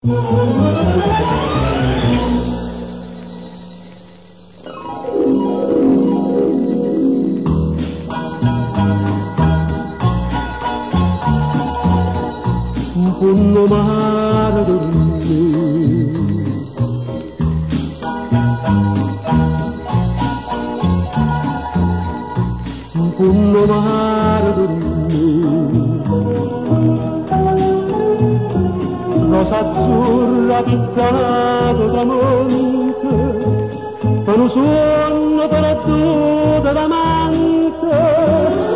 Un punno mare dormì, un punno mare dormì, rosa azzurra pittato tramonte, con un suono perduto d'amante,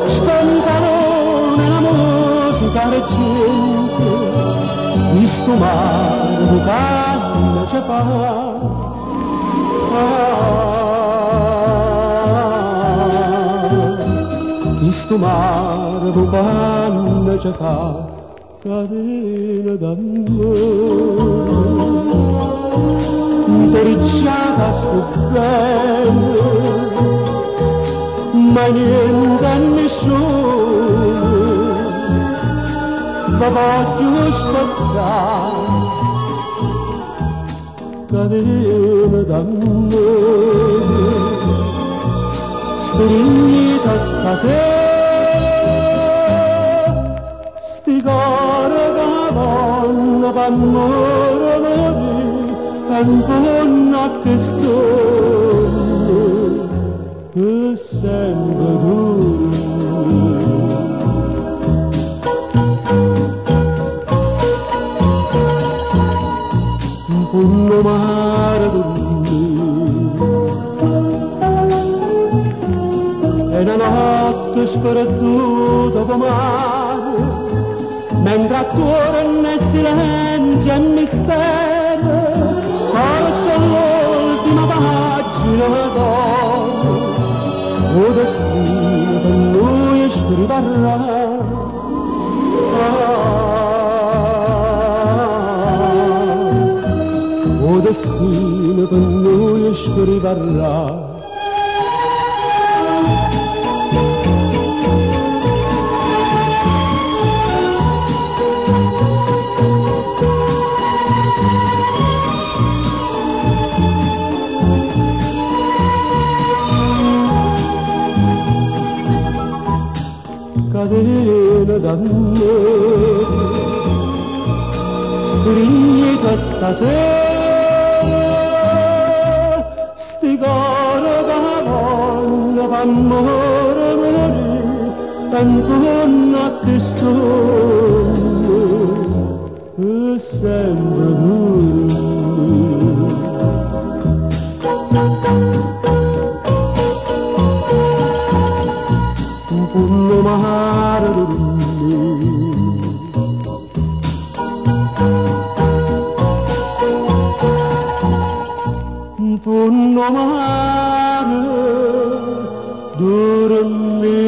spantalone la musica reggente, questo mare di canna ci fa. Questo mare di canna ci fa. Catene d'amore, intoricciata sto bene, ma niente a nessuno, ma voglio aspettare. Catene d'amore, stringita stasera, sti cuore che vanno d'amore morì, canzone che storia, che sempre dura. Un punno mare dormì, e una notte sperduta come mentre a cuore nel silenzio e mistero, forse l'ultima pagina d'oro, o destino per noi scriverà. O destino per noi scriverà. Catene d'amore, stringita stasera, sti cuore che voglio d'amore morì, canzone che storia, che sempre dura. Un punno mare dormì, un punno mare dormì.